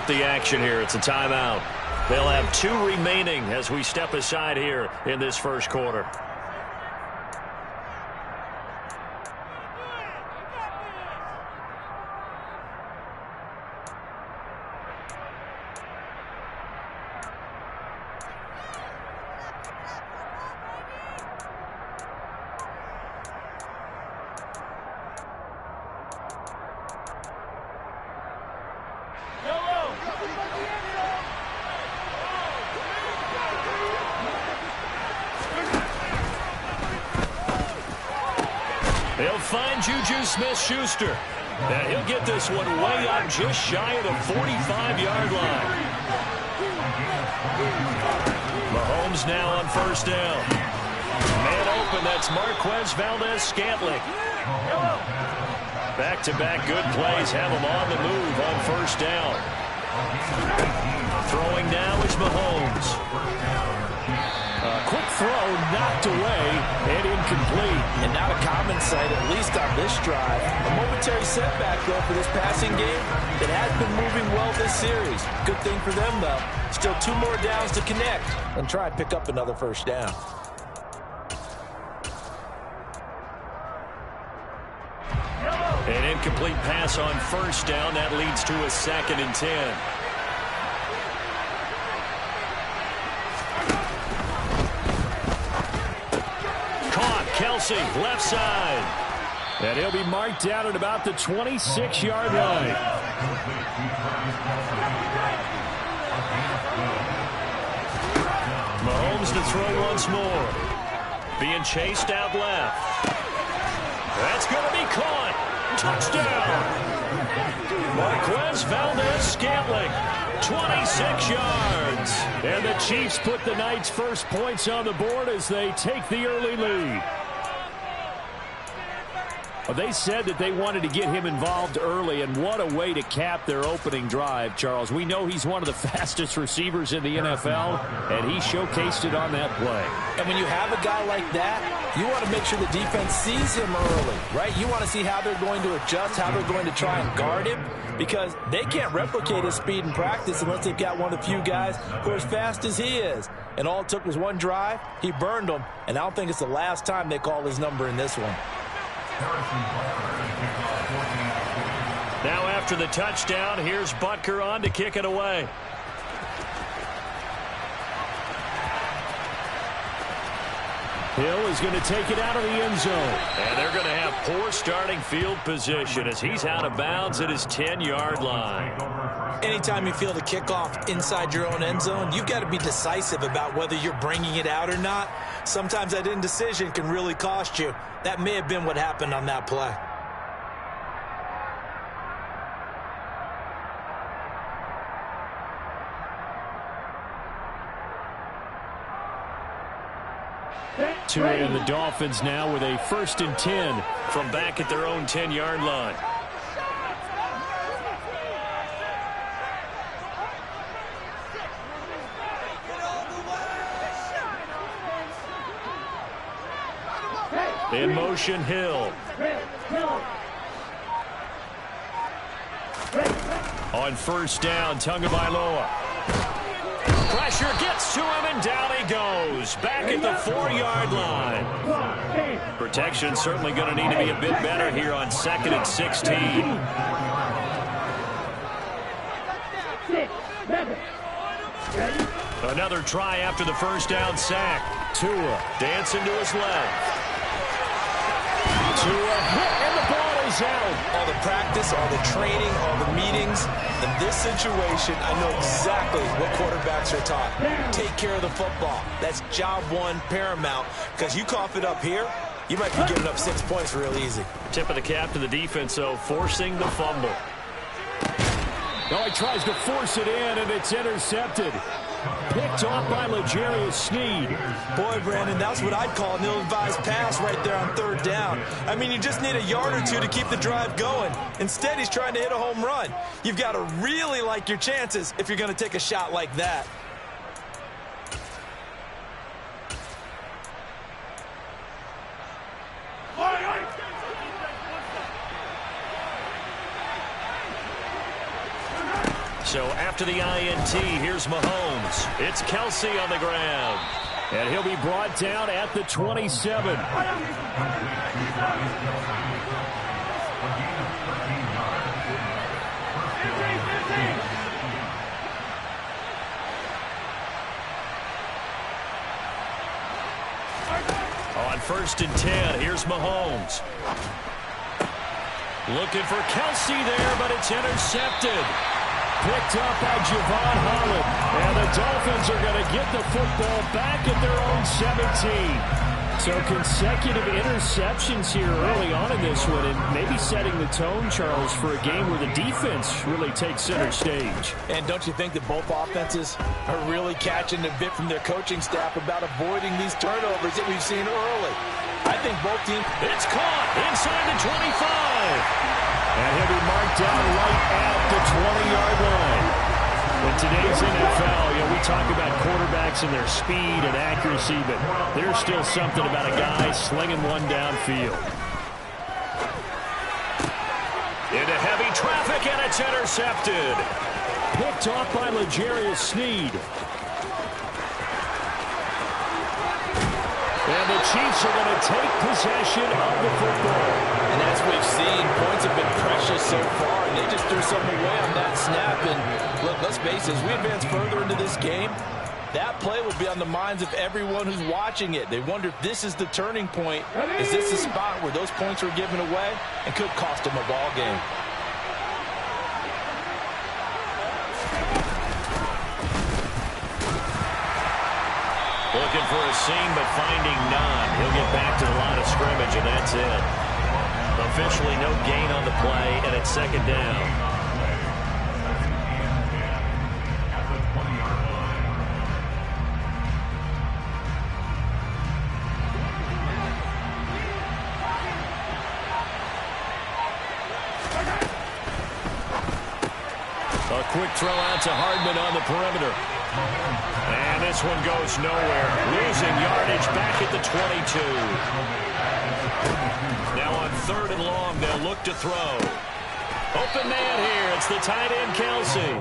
up the action here. It's a timeout. They'll have 2 remaining as we step aside here in this first quarter. They'll find Juju Smith-Schuster. And he'll get this one way up just shy of the 45-yard line. Mahomes now on first down. Man open, that's Marquez Valdez-Scantling. Back-to-back good plays have him on the move on first down. Throwing now is Mahomes. Quick throw, knocked away, and incomplete. And not a common sight, at least on this drive. A momentary setback, though, for this passing game that has been moving well this series. Good thing for them, though. Still 2 more downs to connect and try and pick up another first down. An incomplete pass on first down. That leads to a 2nd and 10. Kelsey, left side. And he'll be marked down at about the 26-yard line. Mahomes to throw once more. Being chased out left. That's going to be caught. Touchdown. Marquez Valdez-Scantling. 26 yards. And the Chiefs put the Knights' first points on the board as they take the early lead. Well, they said that they wanted to get him involved early, and what a way to cap their opening drive, Charles. We know he's one of the fastest receivers in the NFL, and he showcased it on that play. And when you have a guy like that, you want to make sure the defense sees him early, right? You want to see how they're going to adjust, how they're going to try and guard him, because they can't replicate his speed in practice unless they've got one of the few guys who are as fast as he is. And all it took was one drive. He burned them, and I don't think it's the last time they call his number in this one. Now after the touchdown, here's Butker on to kick it away. Hill is going to take it out of the end zone. And they're going to have poor starting field position as he's out of bounds at his 10-yard line. Anytime you feel the kickoff inside your own end zone, you've got to be decisive about whether you're bringing it out or not. Sometimes that indecision can really cost you. That may have been what happened on that play. And the Dolphins now with a 1st and 10 from back at their own 10-yard line. In motion, Hill. On first down, Tagovailoa. Pressure gets to him, and down he goes. Back at the 4-yard line. Protection certainly going to need to be a bit better here on 2nd and 16. Another try after the first down sack. Tua dancing to his left. Tua hit, and the ball is out. All the practice, all the training, all the meetings. In this situation, I know exactly what quarterbacks are taught. Take care of the football. That's job one paramount, because you cough it up here, you might be giving up 6 points real easy. Tip of the cap to the defense, though, forcing the fumble. No, he tries to force it in, and it's intercepted. Picked off by L'Jarius Sneed. Boy, Brandon, that's what I'd call an ill-advised pass right there on 3rd down. I mean, you just need a yard or two to keep the drive going. Instead, he's trying to hit a home run. You've got to really like your chances if you're going to take a shot like that. So After the INT, here's Mahomes. It's Kelsey on the ground. And he'll be brought down at the 27. On 1st and 10, here's Mahomes. Looking for Kelsey there, but it's intercepted. Picked up by Javon Holland. And the Dolphins are going to get the football back at their own 17. So consecutive interceptions here early on in this one, and maybe setting the tone, Charles, for a game where the defense really takes center stage. And don't you think that both offenses are really catching a bit from their coaching staff about avoiding these turnovers that we've seen early? I think both teams... It's caught inside the 25. And he'll be marked down right at the 20-yard line. In today's NFL, we talk about quarterbacks and their speed and accuracy, but there's still something about a guy slinging one downfield. Into heavy traffic, and it's intercepted. Picked off by L'Jarius Sneed. And the Chiefs are going to take possession of the football. And as we've seen, points have been precious so far, and they just threw something away on that snap. And look, let's face it, as we advance further into this game, that play will be on the minds of everyone who's watching it. They wonder if this is the turning point. Is this the spot where those points were given away and could cost them a ball game? Looking for a seam, but finding none. He'll get back to the line of scrimmage, and that's it. Officially no gain on the play, and it's 2nd down. A quick throw out to Hardman on the perimeter. And this one goes nowhere. Losing yardage back at the 22. Now on 3rd and long, they'll look to throw. Open man here. It's the tight end, Kelsey.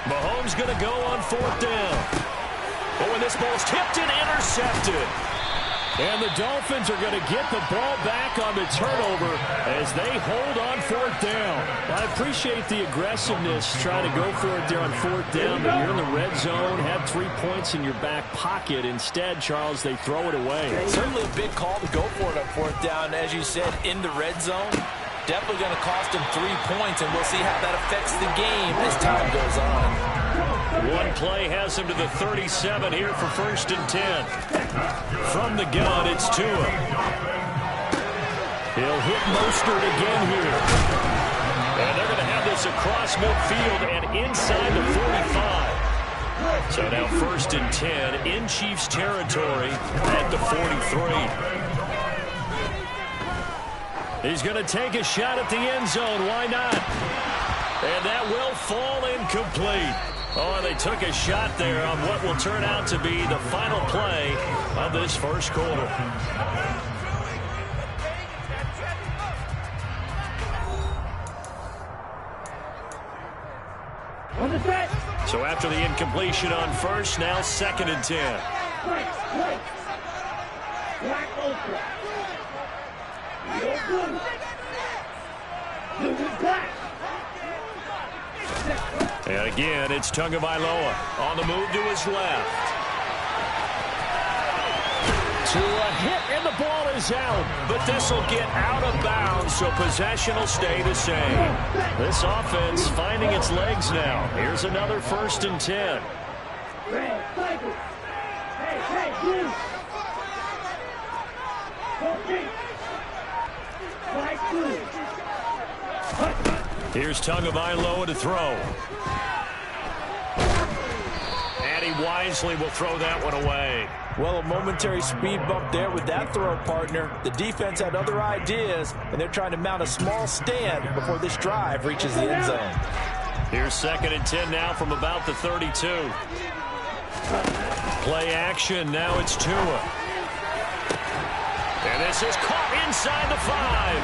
Mahomes going to go on 4th down. But when this ball's tipped and intercepted. And the Dolphins are going to get the ball back on the turnover as they hold on 4th down. I appreciate the aggressiveness trying to go for it there on 4th down, but you're in the red zone, have 3 points in your back pocket. Instead, Charles, they throw it away. Certainly a big call to go for it on 4th down. As you said, in the red zone, definitely going to cost them 3 points, and we'll see how that affects the game as time goes on. One play has him to the 37 here for 1st and 10. From the gun, it's Tua. He'll hit Mostert again here. And they're going to have this across midfield and inside the 45. So now 1st and 10 in Chiefs territory at the 43. He's going to take a shot at the end zone. Why not? And that will fall incomplete. Oh, they took a shot there on what will turn out to be the final play of this first quarter. So after the incompletion on 1st, now 2nd and 10. And again, it's Tagovailoa on the move to his left. To a hit, and the ball is out. But this will get out of bounds, so possession will stay the same. This offense finding its legs now. Here's another 1st and 10. Here's Tagovailoa to throw. And he wisely will throw that one away. Well, a momentary speed bump there with that throw, partner. The defense had other ideas, and they're trying to mount a small stand before this drive reaches the end zone. Here's 2nd and 10 now from about the 32. Play action. Now it's Tua. And this is caught inside the 5.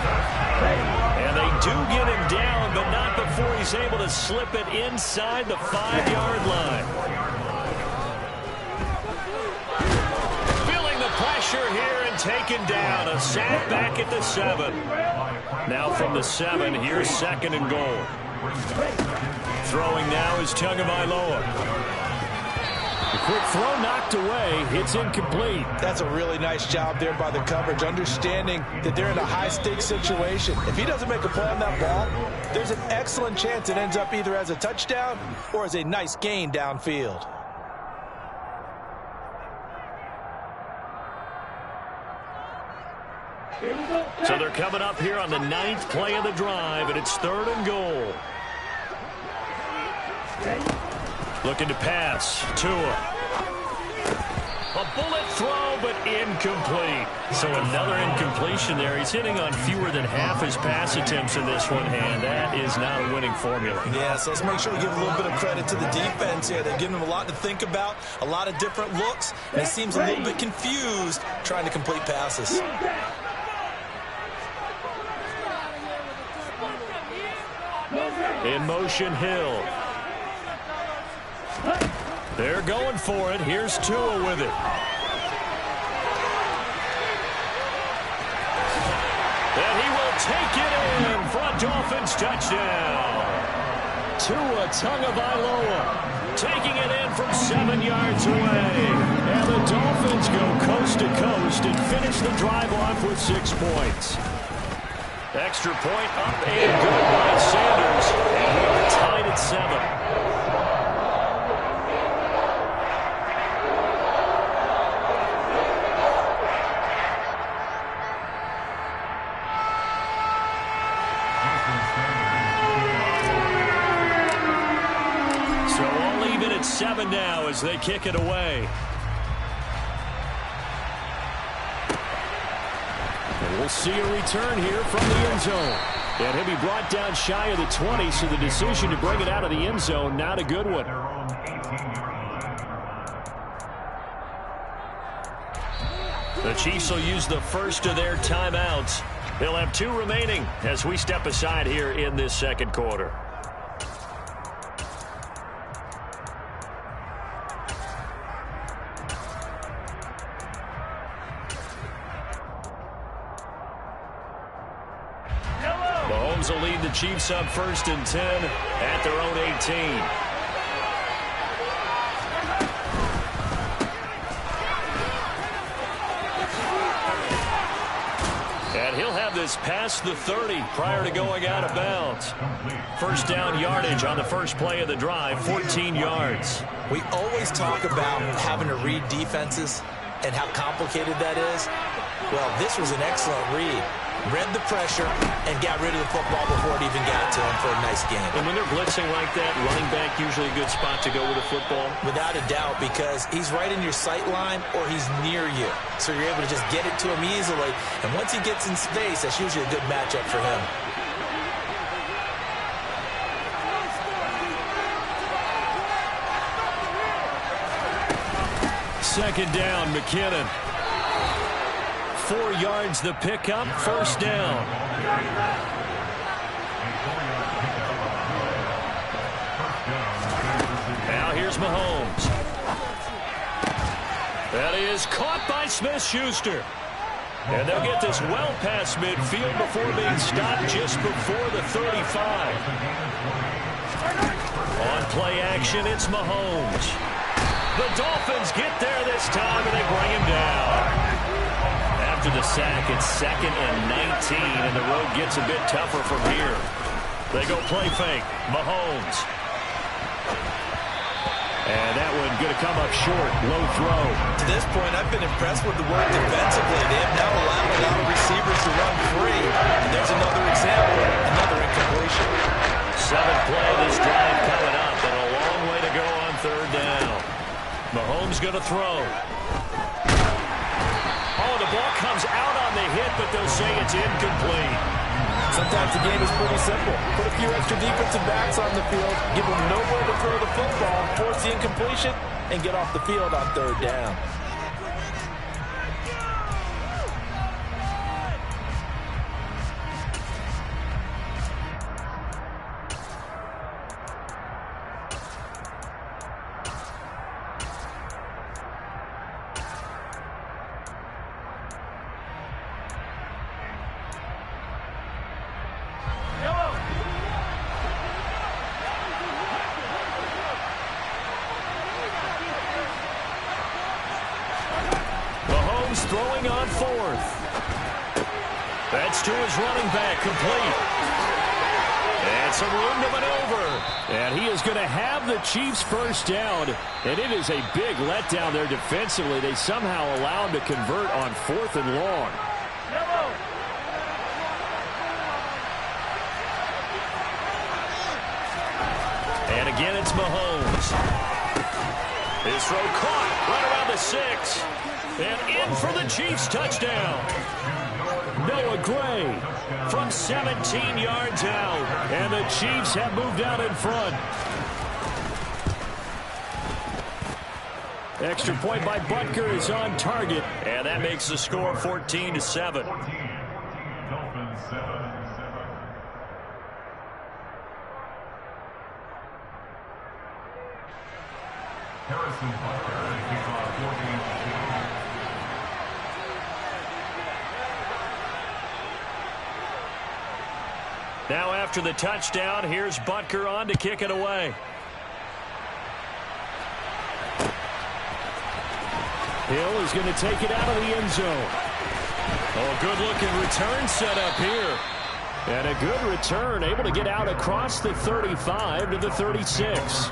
And they do get him down, but not before he's able to slip it inside the 5-yard line. Feeling the pressure here and taken down. A sack back at the 7. Now from the 7, here's 2nd and goal. Throwing now is Tagovailoa. The quick throw knocked away. It's incomplete. That's a really nice job there by the coverage, understanding that they're in a high-stakes situation. If he doesn't make a play on that ball, there's an excellent chance it ends up either as a touchdown or as a nice gain downfield. So they're coming up here on the 9th play of the drive, and it's 3rd and goal. Looking to pass. Tua. A bullet throw, but incomplete. So another incompletion there. He's hitting on fewer than half his pass attempts in this one, and that is not a winning formula. Yeah, so let's make sure we give a little bit of credit to the defense here. They've given him a lot to think about, a lot of different looks, and he seems a little bit confused trying to complete passes. In motion, Hill. They're going for it. Here's Tua with it. And he will take it in for a Dolphins touchdown. Tua Tagovailoa taking it in from 7 yards away. And the Dolphins go coast to coast and finish the drive off with 6 points. Extra point up and good by Sanders. And we are tied at 7. So all even at 7 now as they kick it away. We'll see a return here from the end zone. And he'll be brought down shy of the 20, so the decision to bring it out of the end zone, not a good one. The Chiefs will use the first of their timeouts. They'll have 2 remaining as we step aside here in this 2nd quarter. Mahomes will lead the Chiefs up 1st and 10 at their own 18. And he'll have this past the 30 prior to going out of bounds. First down yardage on the first play of the drive, 14 yards. We always talk about having to read defenses and how complicated that is. Well, this was an excellent read. Read the pressure and got rid of the football before it even got to him for a nice game. And when they're blitzing like that, running back usually a good spot to go with the football? Without a doubt, because he's right in your sight line or he's near you. So you're able to just get it to him easily. And once he gets in space, that's usually a good matchup for him. Second down, McKinnon. 4 yards the pickup, first down. Now here's Mahomes. That is caught by Smith-Schuster. And they'll get this well past midfield before being stopped just before the 35. On play action, it's Mahomes. The Dolphins get there this time, and they bring him down. After the sack, it's 2nd and 19, and the road gets a bit tougher from here. They go play fake. Mahomes. And that one going to come up short. Low throw. To this point, I've been impressed with the work defensively. They have now allowed a lot of receivers to run free. And there's another example, another incompletion. 7th play of this drive coming up, and a long way to go on 3rd down. Mahomes going to throw. Oh, the ball comes out on the hit, but they'll say it's incomplete. Sometimes the game is pretty simple. Put a few extra defensive backs on the field, give them nowhere to throw the football, force the incompletion, and get off the field on third down. Throwing on fourth. That's to his running back, complete. And some room to maneuver. And he is going to have the Chiefs first down. And it is a big letdown there defensively. They somehow allow him to convert on 4th and long. And again, it's Mahomes. His throw caught right around the 6. And in for the Chiefs touchdown. Noah Gray from 17 yards out. And the Chiefs have moved out in front. Extra point by Butker is on target. And that makes the score 14-7. Now after the touchdown, here's Butker on to kick it away. Hill is going to take it out of the end zone. Oh, good-looking return set up here. And a good return, able to get out across the 35 to the 36.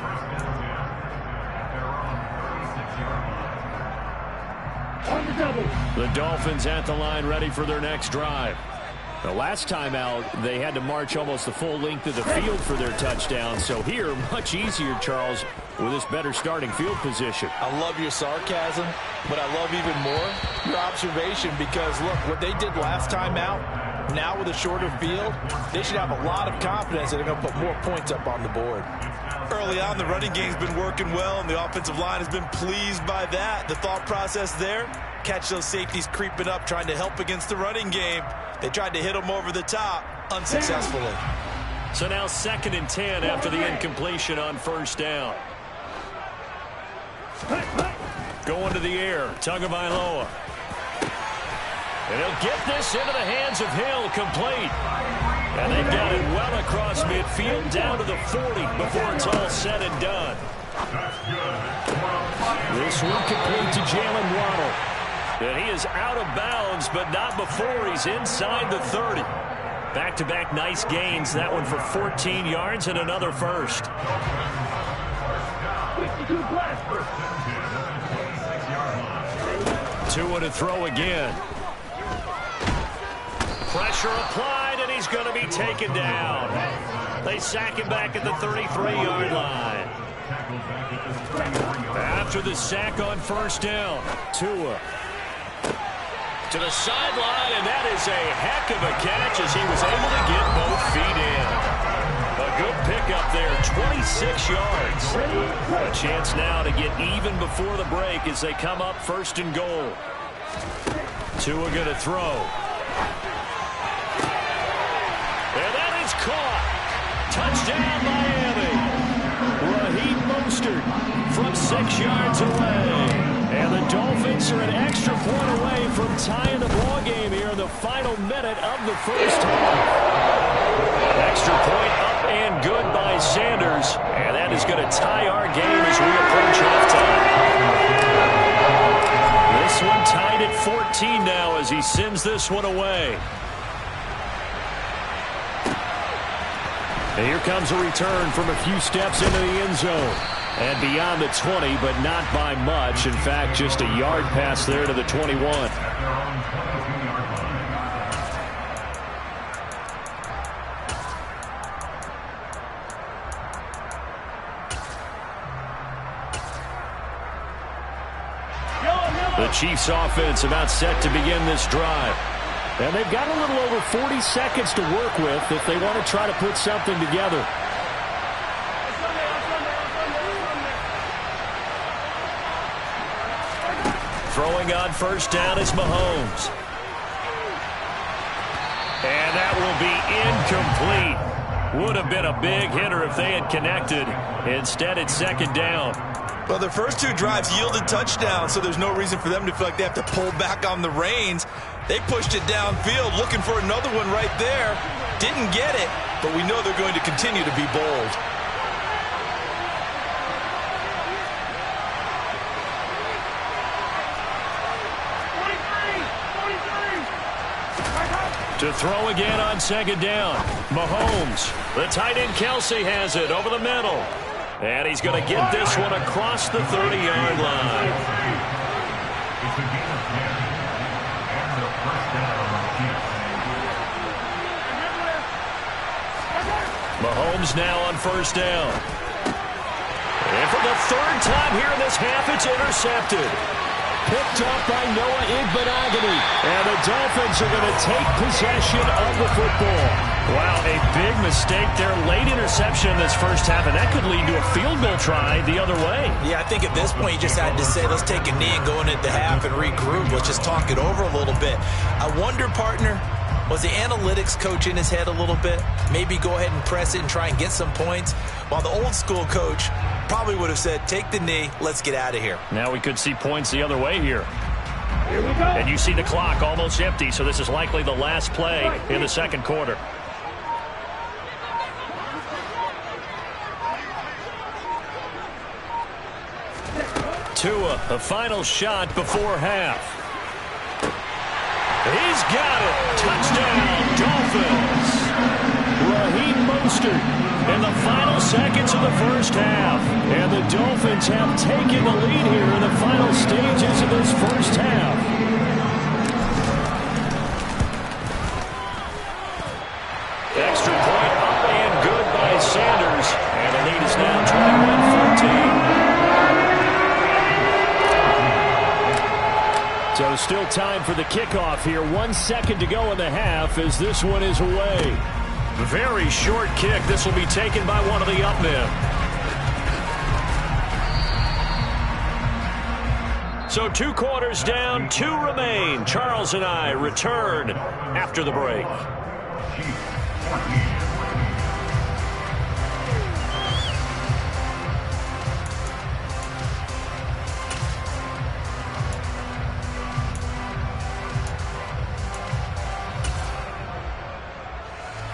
The Dolphins at the line, ready for their next drive. The last time out, they had to march almost the full length of the field for their touchdown. So here, much easier, Charles, with this better starting field position. I love your sarcasm, but I love even more your observation because, look, what they did last time out, now with a shorter field, they should have a lot of confidence that they're going to put more points up on the board. Early on, the running game's been working well, and the offensive line has been pleased by that. The thought process there, catch those safeties creeping up, trying to help against the running game. They tried to hit them over the top, unsuccessfully. So now 2nd and 10 after the incompletion on first down. Going to the air, Tagovailoa. And he'll get this into the hands of Hill, complete. And they've got it well across midfield, down to the 40 before it's all said and done. This one complete to Jalen Waddle. And he is out of bounds, but not before he's inside the 30. Back-to-back nice gains. That one for 14 yards and another first. Tua to throw again. Pressure applied, and he's going to be taken down. They sack him back at the 33-yard line. After the sack on first down, Tua to the sideline, and that is a heck of a catch as he was able to get both feet in. A good pickup there, 26 yards. A chance now to get even before the break as they come up 1st and goal. Tua going to throw. And that is caught. Touchdown, Miami. Raheem Mostert from 6 yards away. And the Dolphins are an extra point away from tying the ball game here in the final minute of the first half. Extra point up and good by Sanders. And that is going to tie our game as we approach halftime. This one tied at 14 now as he sends this one away. And here comes a return from a few steps into the end zone. And beyond the 20, but not by much. In fact, just a yard pass there to the 21. The Chiefs offense about set to begin this drive. And they've got a little over 40 seconds to work with if they want to try to put something together. Throwing on first down is Mahomes. And that will be incomplete. Would have been a big hitter if they had connected. Instead, it's second down. Well, their first two drives yielded touchdowns, so there's no reason for them to feel like they have to pull back on the reins. They pushed it downfield, looking for another one right there. Didn't get it, but we know they're going to continue to be bold. To throw again on second down. Mahomes. The tight end Kelsey has it over the middle. And he's going to get this one across the 30-yard line. Mahomes now on first down. And for the third time here in this half, it's intercepted. Picked up by Noah Igbenogany. And the Dolphins are going to take possession of the football. Wow, a big mistake there. Late interception in this first half, and that could lead to a field goal try the other way. Yeah, I think at this point you just had to say, let's take a knee and go into the half and regroup. Let's just talk it over a little bit. I wonder, partner, was the analytics coach in his head a little bit? Maybe go ahead and press it and try and get some points? While the old school coach probably would have said, take the knee, let's get out of here. Now we could see points the other way here. Here we go. And you see the clock almost empty, so this is likely the last play in the second quarter. Tua, the final shot before half. He's got it. Touchdown, Dolphins. Raheem Mostert in the final seconds of the first half. And the Dolphins have taken the lead here in the final stages of this first half. Extra point up and good by Sanders. And the lead is now 21-14. So still time for the kickoff here. 1 second to go in the half as this one is away. Very short kick. This will be taken by one of the up men. So 2 quarters down, 2 remain. Charles and I return after the break.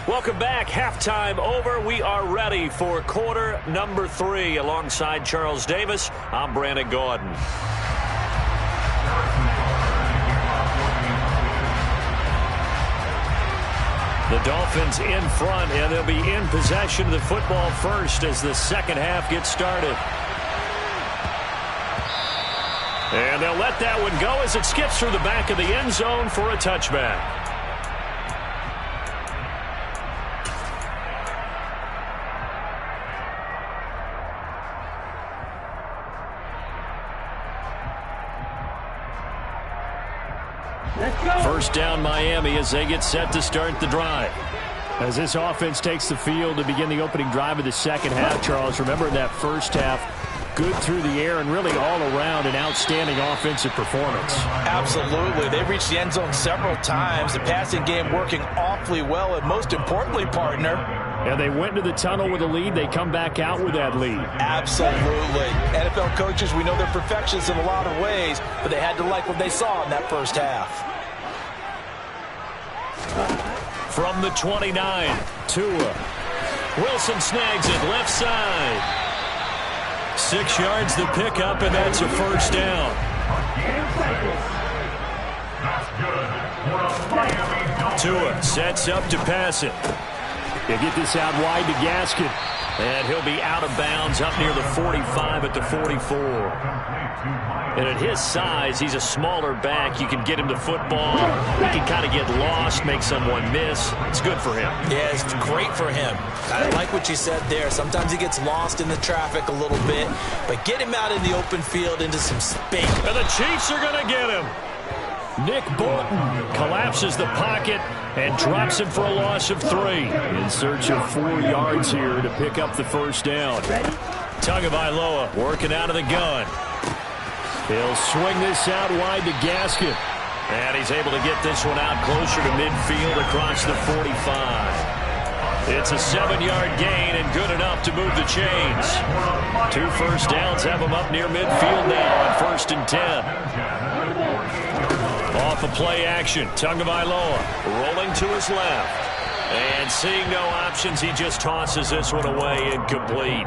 Welcome back. Halftime over. We are ready for quarter number 3. Alongside Charles Davis, I'm Brandon Gaudin. The Dolphins in front, and they'll be in possession of the football first as the second half gets started. And they'll let that one go as it skips through the back of the end zone for a touchback. First down Miami as they get set to start the drive. As this offense takes the field to begin the opening drive of the second half, Charles, remember in that first half, good through the air and really all around an outstanding offensive performance. Absolutely. They reached the end zone several times. The passing game working awfully well, and most importantly, partner, and they went into the tunnel with a lead. They come back out with that lead. Absolutely. NFL coaches, we know they're perfectionists in a lot of ways, but they had to like what they saw in that first half. From the 29, Tua. Wilson snags it left side. 6 yards the pickup, and that's a first down. Tua sets up to pass it. They get this out wide to Gaskin. And he'll be out of bounds up near the 45 at the 44. And at his size, he's a smaller back. You can get him the football. He can kind of get lost, make someone miss. It's good for him. Yeah, it's great for him. I like what you said there. Sometimes he gets lost in the traffic a little bit. But get him out in the open field into some space. And the Chiefs are going to get him. Nick Bolton collapses the pocket and drops him for a loss of 3. In search of 4 yards here to pick up the first down. Tagovailoa working out of the gun. He'll swing this out wide to Gaskin. And he's able to get this one out closer to midfield across the 45. It's a 7-yard gain and good enough to move the chains. 2 first downs have him up near midfield now on 1st and 10. Off of play action, Tagovailoa rolling to his left. And seeing no options, he just tosses this one away incomplete.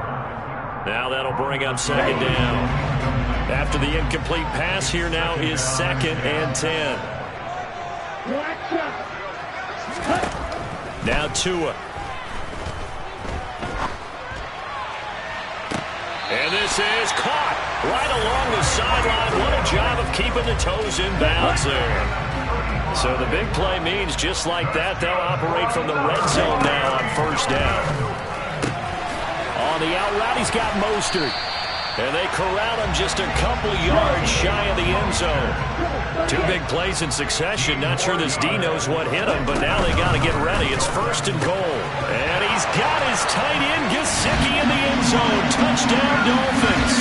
Now that'll bring up 2nd down. After the incomplete pass, here now is 2nd and 10. Now Tua. And this is caught right along the sideline. What a job of keeping the toes in bounds there. So the big play means just like that, they'll operate from the red zone now on 1st down. On the out route, he's got Mostert. And they corral him just a couple yards shy of the end zone. 2 big plays in succession. Not sure this D knows what hit him, but now they got to get ready. It's 1st and goal. And he's got his tight end, Gesicki, in the end zone. Touchdown, Dolphins.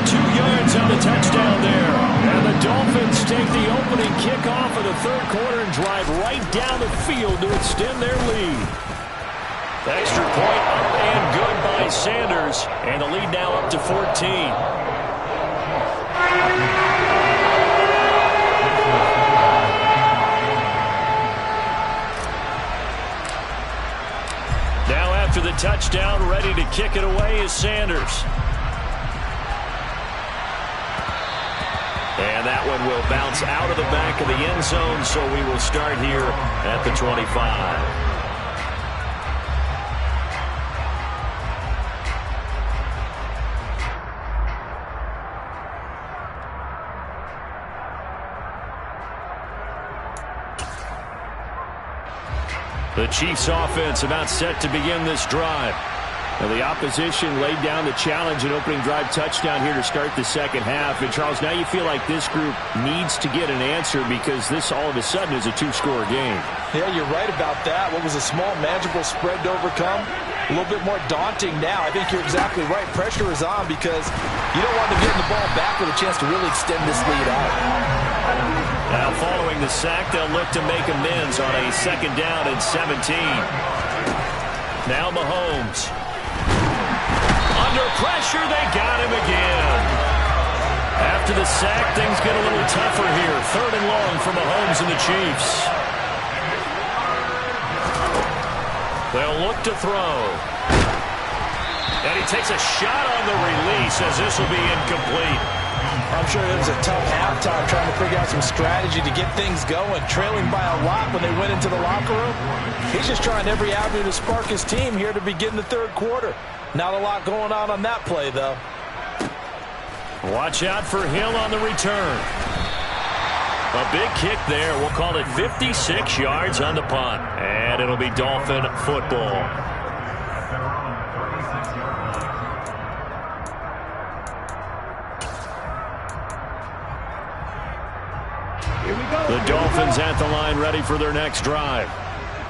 2 yards on the touchdown there. And the Dolphins take the opening kickoff of the 3rd quarter and drive right down the field to extend their lead. Extra point up and good by Sanders. And the lead now up to 14. Now after the touchdown, ready to kick it away is Sanders. And that one will bounce out of the back of the end zone, so we will start here at the 25. The Chiefs offense about set to begin this drive. Now the opposition laid down the challenge and opening drive touchdown here to start the 2nd half. And Charles, now you feel like this group needs to get an answer because this all of a sudden is a 2-score game. Yeah, you're right about that. What was a small, manageable spread to overcome? A little bit more daunting now. I think you're exactly right. Pressure is on because you don't want them getting the ball back with a chance to really extend this lead out. Now following the sack, they'll look to make amends on a 2nd down and 17. Now Mahomes. Under pressure, they got him again. After the sack, things get a little tougher here. 3rd and long for Mahomes and the Chiefs. They'll look to throw. And he takes a shot on the release as this will be incomplete. I'm sure it was a tough halftime trying to figure out some strategy to get things going. Trailing by a lot when they went into the locker room. He's just trying every avenue to spark his team here to begin the 3rd quarter. Not a lot going on that play, though. Watch out for Hill on the return. A big kick there. We'll call it 56 yards on the punt. And it'll be Dolphin football. The Dolphins at the line ready for their next drive.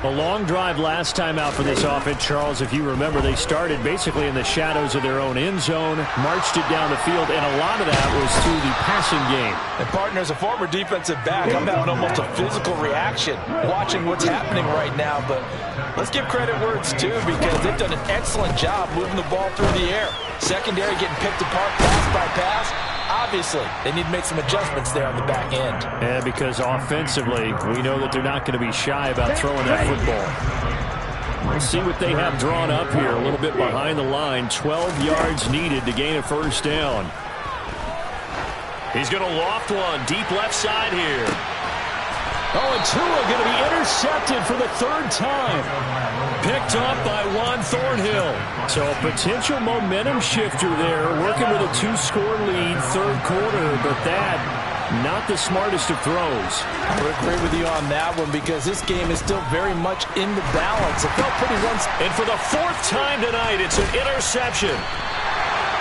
A long drive last time out for this offense, Charles. If you remember, they started basically in the shadows of their own end zone, marched it down the field, and a lot of that was through the passing game. And partner, as a former defensive back, I'm having almost a physical reaction watching what's happening right now. But let's give credit where it's due because they've done an excellent job moving the ball through the air. Secondary getting picked apart pass by pass. Obviously, they need to make some adjustments there on the back end. Yeah, because offensively, we know that they're not going to be shy about throwing that football. We'll see what they have drawn up here. A little bit behind the line. 12 yards needed to gain a 1st down. He's going to loft one deep left side here. Oh, and Tua going to be intercepted for the 3rd time. Picked up by Juan Thornhill. So a potential momentum shifter there, working with a 2-score lead, 3rd quarter, but that, not the smartest of throws. I would agree with you on that one because this game is still very much in the balance. It felt pretty one. And for the 4th time tonight, it's an interception.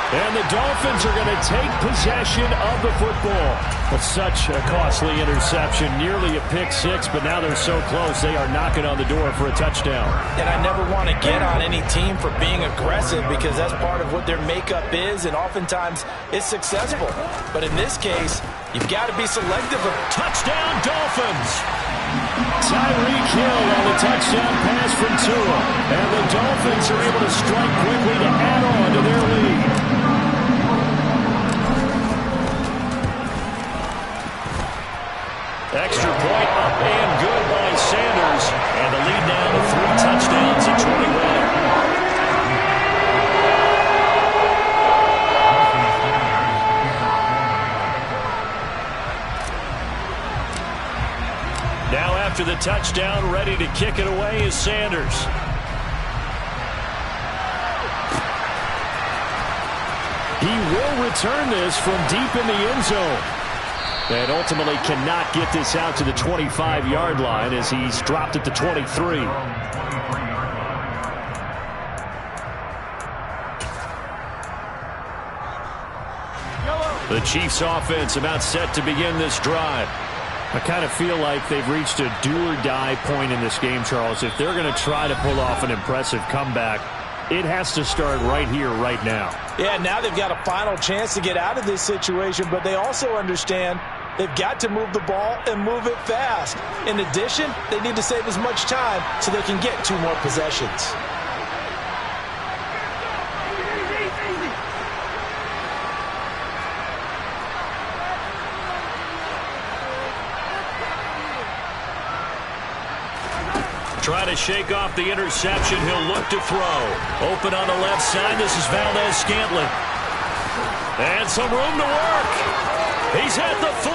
And the Dolphins are going to take possession of the football. Well, such a costly interception, nearly a pick six, but now they're so close they are knocking on the door for a touchdown. And I never want to get on any team for being aggressive because that's part of what their makeup is, and oftentimes it's successful. But in this case, you've got to be selective. Touchdown, Dolphins! Tyreek Hill on the touchdown pass from Tua. And the Dolphins are able to strike quickly to add on to their lead. Extra point up and good by Sanders. And the lead now to 3 touchdowns at 21. Now after the touchdown, ready to kick it away is Sanders. He will return this from deep in the end zone. And ultimately cannot get this out to the 25-yard line as he's dropped at the 23. The Chiefs offense about set to begin this drive. I kind of feel like they've reached a do-or-die point in this game, Charles. If they're going to try to pull off an impressive comeback, it has to start right here, right now. Yeah, now they've got a final chance to get out of this situation, but they also understand they've got to move the ball and move it fast. In addition, they need to save as much time so they can get 2 more possessions. Trying to shake off the interception. He'll look to throw. Open on the left side. This is Valdez-Scantling. And some room to work. He's at the 40.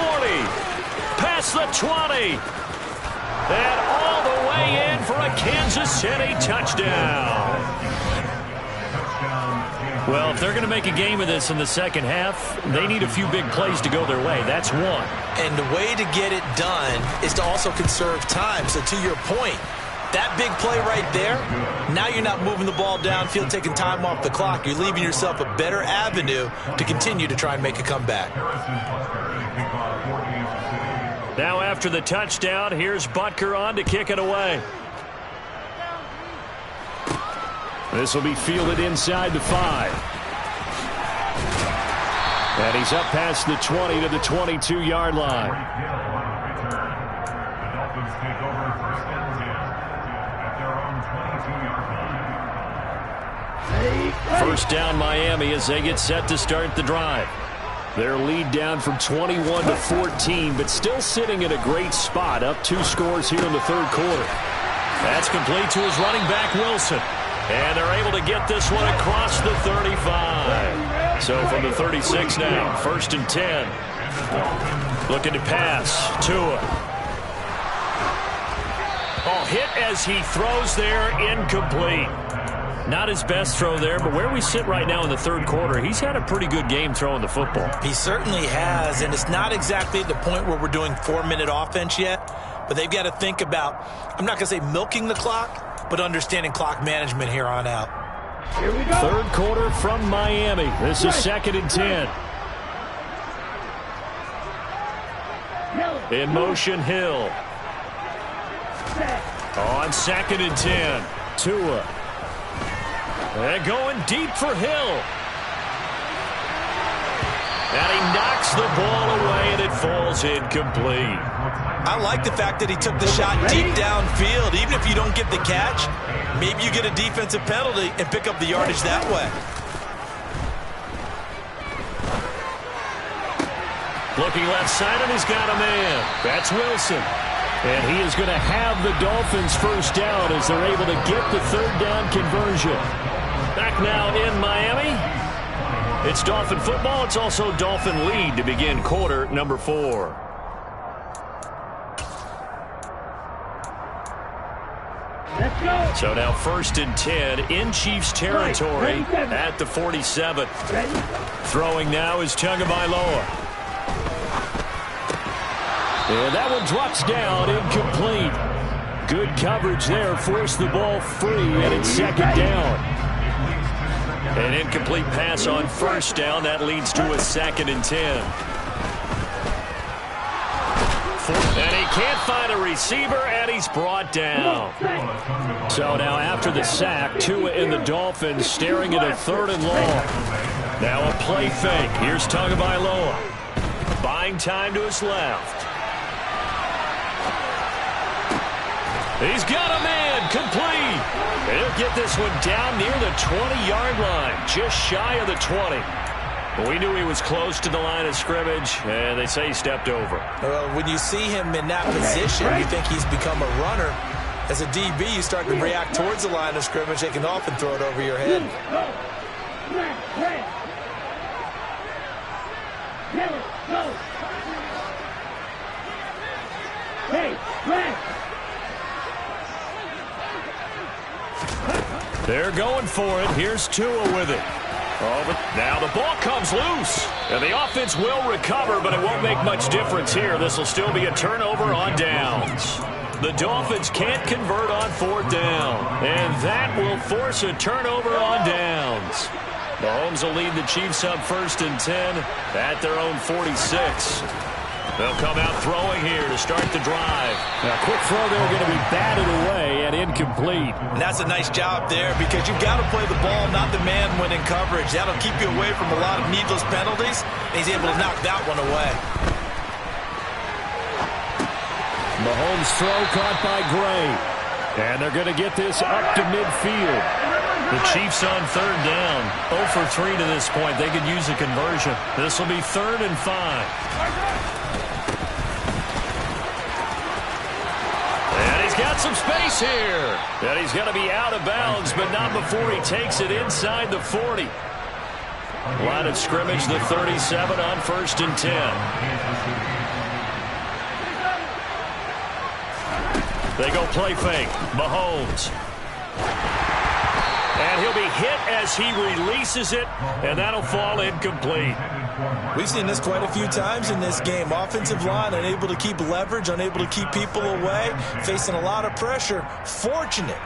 Past the 20. And all the way in for a Kansas City touchdown. Well, if they're going to make a game of this in the second half, they need a few big plays to go their way. That's one. And the way to get it done is to also conserve time. So to your point, that big play right there, now you're not moving the ball downfield, taking time off the clock. You're leaving yourself a better avenue to continue to try and make a comeback. Now after the touchdown, here's Butker on to kick it away. This will be fielded inside the 5. And he's up past the 20 to the 22-yard line. First down Miami as they get set to start the drive. Their lead down from 21 to 14, but still sitting at a great spot, up 2 scores here in the third quarter. That's complete to his running back, Wilson. And they're able to get this one across the 35. So from the 36 now, 1st and 10. Looking to pass. Tua. Oh, hit as he throws there, incomplete. Not his best throw there, but where we sit right now in the third quarter, he's had a pretty good game throwing the football. He certainly has, and it's not exactly at the point where we're doing 4-minute offense yet, but they've got to think about, I'm not going to say milking the clock, but understanding clock management here on out. Here we go. Third quarter from Miami. This is 2nd and 10. In motion, Hill. On 2nd and 10. Tua. And going deep for Hill. And he knocks the ball away, and it falls incomplete. I like the fact that he took the shot deep downfield. Even if you don't get the catch, maybe you get a defensive penalty and pick up the yardage that way. Looking left side, and he's got a man. That's Wilson. And he is going to have the Dolphins first down as they're able to get the third down conversion. Back now in Miami. It's Dolphin football. It's also Dolphin lead to begin quarter number 4. Let's go. So now 1st and 10 in Chiefs territory at the 47. Throwing now is Tagovailoa. And that one drops down, incomplete. Good coverage there, forced the ball free, and it's 2nd down. An incomplete pass on 1st down. That leads to a 2nd and 10. And he can't find a receiver, and he's brought down. So now after the sack, Tua and the Dolphins staring at a 3rd and long. Now a play fake. Here's Tagovailoa. Buying time to his left. He's got a man, complete. He'll get this one down near the 20-yard line, just shy of the 20. We knew he was close to the line of scrimmage, and they say he stepped over. When you see him in that position, you think he's become a runner. As a DB, you start to react towards the line of scrimmage. They can often throw it over your head. They're going for it. Here's Tua with it. Now the ball comes loose. And the offense will recover, but it won't make much difference here. This will still be a turnover on downs. The Dolphins can't convert on 4th down. And that will force a turnover on downs. Mahomes will lead the Chiefs up 1st and 10 at their own 46. They'll come out throwing here to start the drive. A quick throw there going to be batted away and incomplete. And that's a nice job there because you've got to play the ball, not the man when in coverage. That'll keep you away from a lot of needless penalties. And he's able to knock that one away. Mahomes' throw caught by Gray. And they're going to get this up to midfield. The Chiefs on 3rd down. 0 for 3 to this point. They could use a conversion. This will be 3rd and 5. Got some space here. And he's going to be out of bounds, but not before he takes it inside the 40. Line of scrimmage, the 37 on 1st and 10. They go play fake. Mahomes. And he'll be hit as he releases it, and that'll fall incomplete. We've seen this quite a few times in this game. Offensive line unable to keep leverage, unable to keep people away, facing a lot of pressure. Fortunate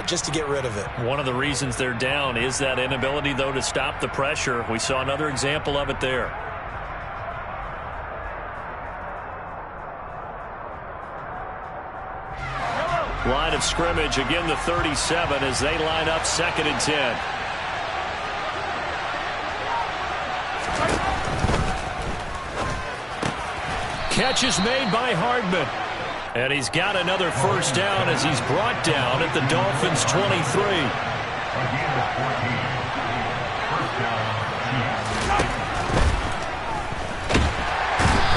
just to get rid of it. One of the reasons they're down is that inability, though, to stop the pressure. We saw another example of it there. Line of scrimmage, again the 37 as they line up 2nd and 10. Catch is made by Hardman. And he's got another 1st down as he's brought down at the Dolphins' 23.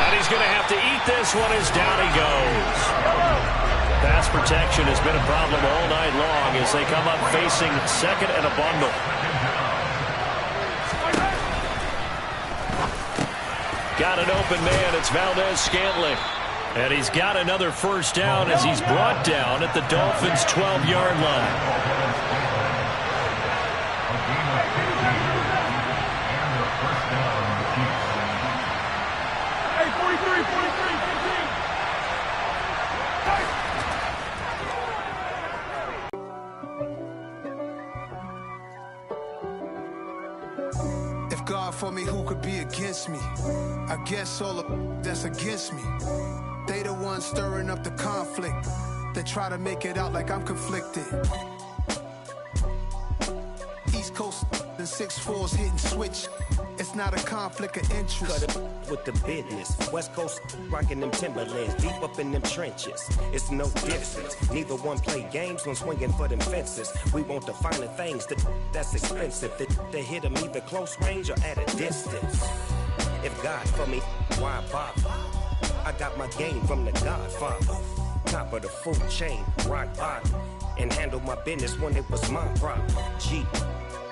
And he's going to have to eat this one as down he goes. Pass protection has been a problem all night long as they come up facing 2nd and a bundle. Got an open man. It's Valdez-Scantling. And he's got another 1st down as he's brought down at the Dolphins' 12-yard line. For me, who could be against me? I guess all of that's against me. They the ones stirring up the conflict. They try to make it out like I'm conflicted. East Coast and 6'4s hitting switch. It's not a conflict of interest. Cut it with the business. West Coast rocking them Timberlands, deep up in them trenches. It's no distance. Neither one play games when swinging for them fences. We want the finer things that's expensive. That hit them either close range or at a distance. If God for me, why bother? I got my game from the Godfather. Top of the food chain, rock bottom. And handle my business when it was my problem. G.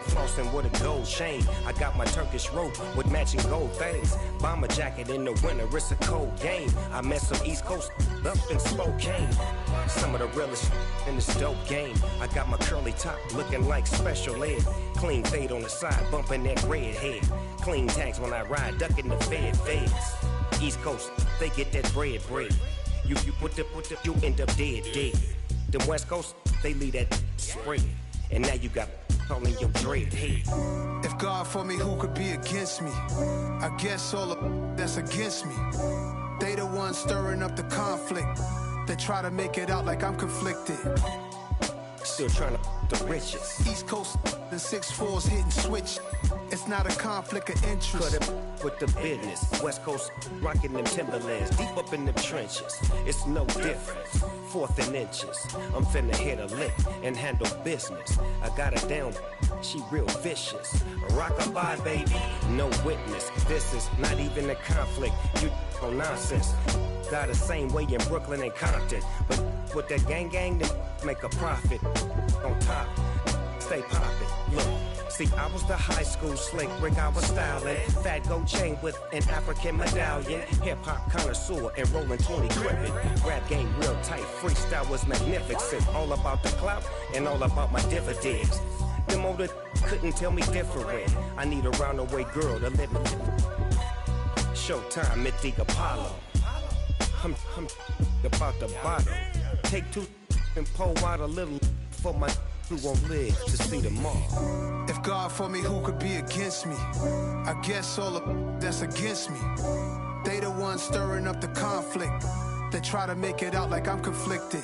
Flossing with a gold chain. I got my Turkish rope with matching gold things. Bomber jacket in the winter, it's a cold game. I met some East Coast up in Spokane. Some of the realest in this dope game. I got my curly top looking like special ed. Clean fade on the side, bumping that red head. Clean tags when I ride, ducking the feds. East Coast, they get that bread. You put you end up dead. The West Coast, they leave that spread. And now you got calling your dread head. If God for me, who could be against me? I guess all of that's against me. They the ones stirring up the conflict. They try to make it out like I'm conflicted. Still trying to the riches. East Coast and 6'4s hitting switch. It's not a conflict of interest. Cut it with the business. West Coast rocking them Timberlands. Deep up in them trenches. It's no difference. Fourth and inches. I'm finna hit a lick and handle business. I got her down. She real vicious. Rock-a-bye, baby. No witness. This is not even a conflict. You on nonsense. Got the same way in Brooklyn and Compton. But with that gang, then make a profit. On top, stay poppin'. Look. See, I was the high school slick Rick, I was styling. Fat gold chain with an African medallion. Hip-hop connoisseur and rolling 20 gripping. Rap game real tight, freestyle was magnificent. All about the clout and all about my dividends. Them older couldn't tell me different. I need a roundaway girl to live with. Showtime, Mythic Apollo. I'm about the bottom. Take two and pour out a little for my who won't live to see tomorrow. If God for me, who could be against me? I guess all of that's against me. They the ones stirring up the conflict. They try to make it out like I'm conflicted.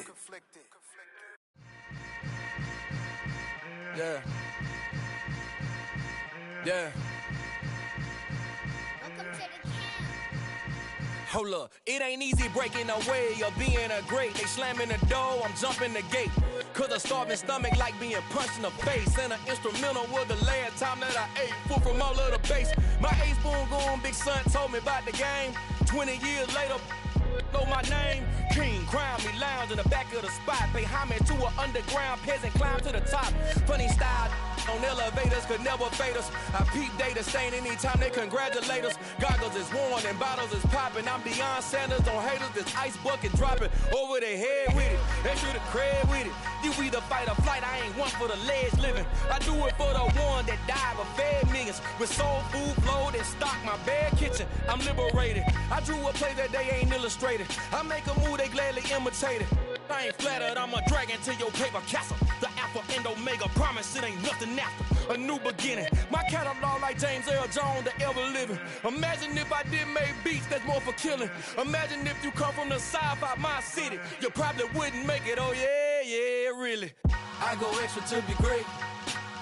Yeah. Yeah. Hold up, it ain't easy breaking away or being a great. They slamming the door, I'm jumping the gate. Cause a starving stomach like being punched in the face. And an instrumental was the last time that I ate food from all of the base. My ace boom goon, big son told me about the game. 20 years later, know my name. King, crown me, lounge in the back of the spot. Pay homage to an underground peasant, climb to the top. Funny style on elevators could never fade us. I peep data stain anytime they congratulate us. Goggles is worn and bottles is popping. I'm Deion Sanders on haters, this ice bucket dropping over their head with it. Extra the cred with it. You either fight or flight, I ain't one for the ledge living. I do it for the one that died but fed millions. With soul food flowed and stock my bad kitchen. I'm liberated. I drew a play that they ain't illustrated. I make a move they gladly imitate it. I ain't flattered, I'm a dragon to your paper castle. The Alpha and Omega, promise it ain't nothing after. A new beginning. My catalog like James Earl Jones, the ever living. Imagine if I did make beats that's more for killing. Imagine if you come from the south out my city. You probably wouldn't make it, oh yeah, really. I go extra to be great.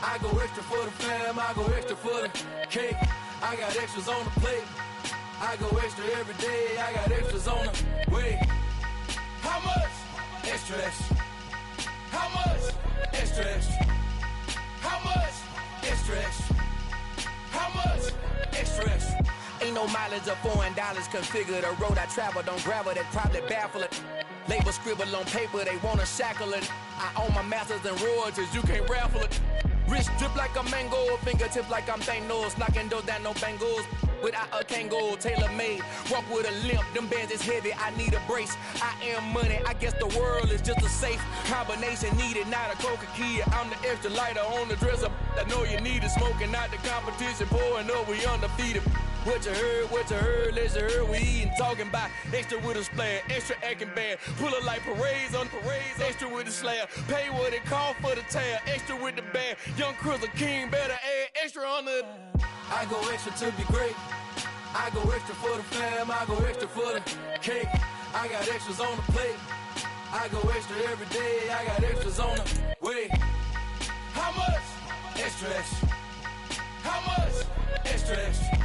I go extra for the fam, I go extra for the cake. I got extras on the plate. I go extra every day, I got extras on the way. How much? Extra, extra. How much? Extra, extra. How much? Extra, extra. How much? Extra, extra. Ain't no mileage of $4 configure the road I travel. Don't gravel that probably baffle it. Label scribble on paper, they wanna shackle it. I own my masters and royalties, you can't raffle it. Wrist drip like a mango, fingertip like I'm Thanos. Knocking doors down, no bangles. Without a Kango, tailor-made. Walk with a limp, them bands is heavy, I need a brace. I am money, I guess the world is just a safe combination needed, not a coca-key. I'm the extra lighter on the dresser. I know you need it, smoking out the competition, pouring up, we undefeated. What you heard, let's hear we eatin', talking about extra with a splash, extra acting bad. Pull it like parades on parades, extra with the slab. Pay what it cost for the tab, extra with the bag. Young Chris, a king, better add extra on the. I go extra to be great. I go extra for the fam, I go extra for the cake. I got extras on the plate. I go extra every day, I got extras on the way. How much? Extra, extra. How much? Extra, extra.